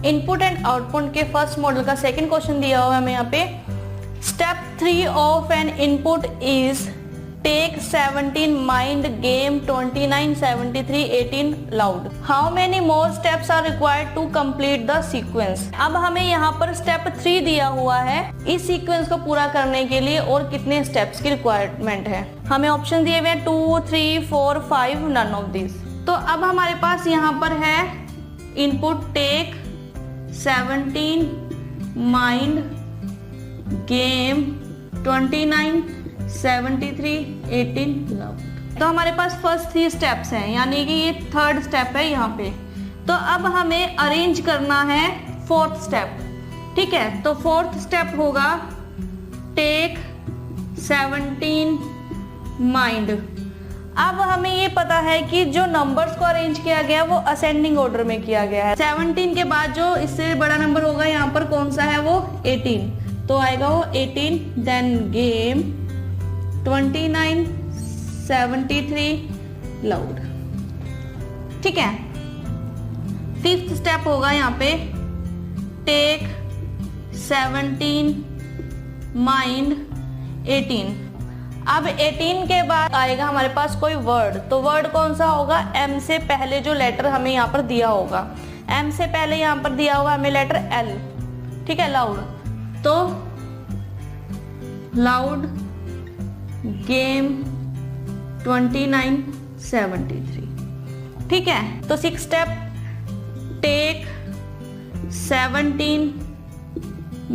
Input and output के first model का second question दिया हुआ है हमें यहाँ पे। Step 3 of an input is take 17 mind game 29 73 18 loud. How many more steps are required to complete the sequence. अब हमें यहाँ पर स्टेप 3 दिया हुआ है इस सीक्वेंस को पूरा करने के लिए और कितने स्टेप्स की रिक्वायरमेंट है। हमें ऑप्शन दिए हुए हैं 2 3 4 5 नन ऑफ दिस। तो अब हमारे पास यहाँ पर है input take 17 mind game 29 73 18 love. तो हमारे पास फर्स्ट 3 स्टेप्स हैं, यानी कि ये थर्ड स्टेप है यहाँ पे। तो अब हमें अरेंज करना है फोर्थ स्टेप। ठीक है, तो फोर्थ स्टेप होगा टेक 17 माइंड। अब हमें ये पता है कि जो नंबर्स को अरेंज किया गया वो असेंडिंग ऑर्डर में किया गया है। 17 के बाद जो इससे बड़ा नंबर होगा यहाँ पर कौन सा है, वो 18। तो आएगा वो 18, देन गेम 29 73 लाउड। ठीक है, फिफ्थ स्टेप होगा यहाँ पे टेक 17 माइंड 18। अब 18 के बाद आएगा हमारे पास कोई वर्ड। तो वर्ड कौन सा होगा, एम से पहले जो लेटर हमें यहाँ पर दिया होगा। एम से पहले यहाँ पर दिया होगा हमें लेटर एल। ठीक है, लाउड। तो लाउड गेम 29 73। ठीक है, तो 6 स्टेप टेक 17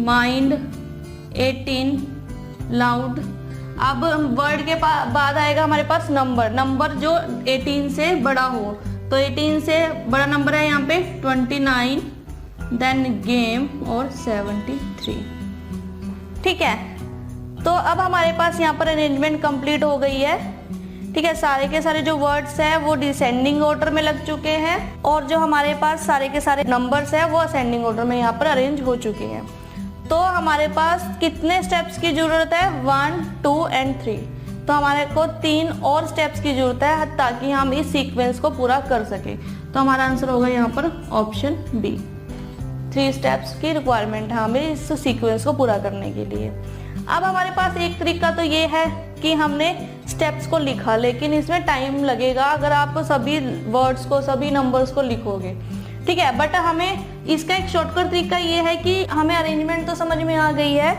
माइंड 18 लाउड। अब वर्ड के बाद आएगा हमारे पास नंबर जो 18 से बड़ा हो। तो 18 से बड़ा नंबर है यहाँ पे 29, देन गेम और 73। ठीक है, तो अब हमारे पास यहाँ पर अरेंजमेंट कंप्लीट हो गई है। ठीक है, सारे के सारे जो वर्ड्स हैं वो डिसेंडिंग ऑर्डर में लग चुके हैं और जो हमारे पास सारे के सारे नंबर्स हैं वो असेंडिंग ऑर्डर में यहाँ पर अरेंज हो चुके हैं। तो हमारे पास कितने स्टेप्स की जरूरत है, 1 2 एंड 3। तो हमारे को 3 और स्टेप्स की जरूरत है ताकि हम इस सीक्वेंस को पूरा कर सके। तो हमारा आंसर होगा यहाँ पर ऑप्शन बी। 3 स्टेप्स की रिक्वायरमेंट है हमें इस सीक्वेंस को पूरा करने के लिए। अब हमारे पास एक तरीका तो ये है कि हमने स्टेप्स को लिखा, लेकिन इसमें टाइम लगेगा अगर आप सभी वर्ड्स को सभी नंबर्स को लिखोगे। ठीक है, बट हमें इसका एक शॉर्टकट तरीका ये है कि हमें अरेंजमेंट तो समझ में आ गई है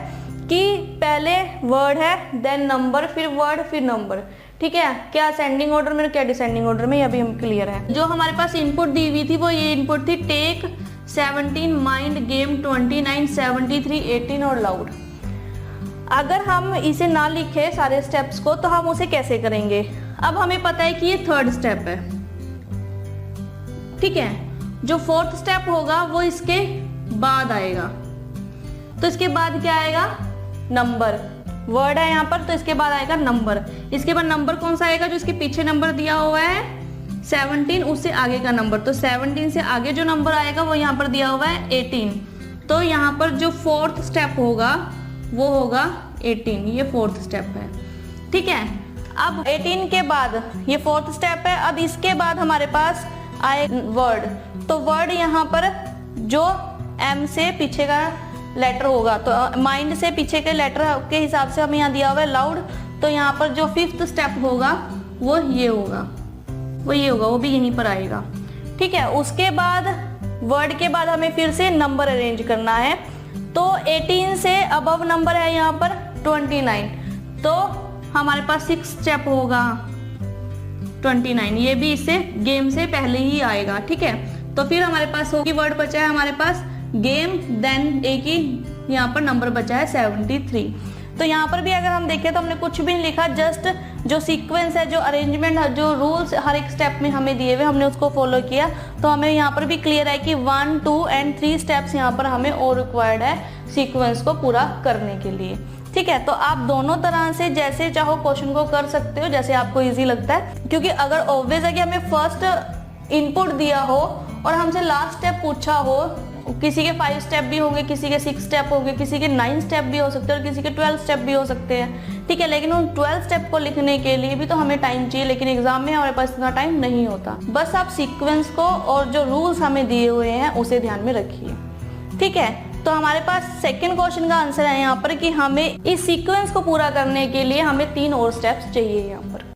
कि पहले वर्ड है, देन नंबर, फिर वर्ड, फिर नंबर। ठीक है, क्या असेंडिंग ऑर्डर में क्या डिसेंडिंग ऑर्डर में, ये अभी हम क्लियर है। जो हमारे पास इनपुट दी हुई थी वो ये इनपुट थी टेक 17 माइंड गेम 29 73 18 और लाउड। अगर हम इसे ना लिखे सारे स्टेप्स को तो हम उसे कैसे करेंगे। अब हमें पता है कि ये थर्ड स्टेप है। ठीक है, जो फोर्थ स्टेप होगा वो इसके बाद आएगा। तो इसके बाद क्या आएगा, नंबर। वर्ड है यहाँ पर तो इसके बाद आएगा नंबर। इसके बाद नंबर कौन सा आएगा, जो इसके पीछे नंबर दिया हुआ है 17, उससे आगे का नंबर। तो 17 से आगे जो नंबर आएगा वो यहाँ पर दिया हुआ है 18। तो यहाँ पर जो फोर्थ स्टेप होगा वो होगा 18। ये फोर्थ स्टेप है। ठीक है, अब 18 के बाद ये फोर्थ स्टेप है। अब इसके बाद हमारे पास आए वर्ड। तो वर्ड यहाँ पर जो एम से पीछे का लेटर होगा, तो माइंड से पीछे के लेटर के हिसाब से हमें यहाँ दिया हुआ है लाउड। तो यहाँ पर जो फिफ्थ स्टेप होगा वो ये होगा, वो भी यहीं पर आएगा। ठीक है, उसके बाद वर्ड के बाद हमें फिर से नंबर अरेंज करना है। तो 18 से अबव नंबर है यहाँ पर 29। तो हमारे पास 6 स्टेप होगा 29। ये भी इससे गेम से पहले ही आएगा। ठीक है, तो फिर हमारे पास होगी वर्ड बचा है हमारे पास गेम, देन एक ही यहाँ पर नंबर बचा है 73। तो यहाँ पर भी अगर हम देखें तो हमने कुछ भी नहीं लिखा, जस्ट जो सीक्वेंस है, जो अरेंजमेंट है, जो रूल्स हर एक स्टेप में हमें दिए हुए हमने उसको फॉलो किया। तो हमें यहाँ पर भी क्लियर है कि 1 2 एंड 3 स्टेप्स यहाँ पर हमें और रिक्वायर्ड है सीक्वेंस को पूरा करने के लिए। ठीक है, तो आप दोनों तरह से जैसे चाहो क्वेश्चन को कर सकते हो, जैसे आपको ईजी लगता है। क्योंकि अगर ऑब्वियस है कि हमें फर्स्ट इनपुट दिया हो और हमसे लास्ट स्टेप पूछा हो किसी के 5 स्टेप भी होंगे, किसी के 6 स्टेप होंगे, किसी के 9 स्टेप भी हो सकते हैं और किसी के 12 स्टेप भी हो सकते हैं, ठीक है। लेकिन उन 12 स्टेप को लिखने के लिए भी तो हमें टाइम चाहिए, लेकिन एग्जाम में हमारे पास इतना टाइम नहीं होता। बस आप सीक्वेंस को और जो रूल्स हमें दिए हुए हैं उसे ध्यान में रखिए, ठीक है। तो हमारे पास सेकंड क्वेश्चन का आंसर है यहाँ पर कि हमें इस सीक्वेंस को पूरा करने के लिए हमें 3 और स्टेप्स चाहिए यहाँ पर।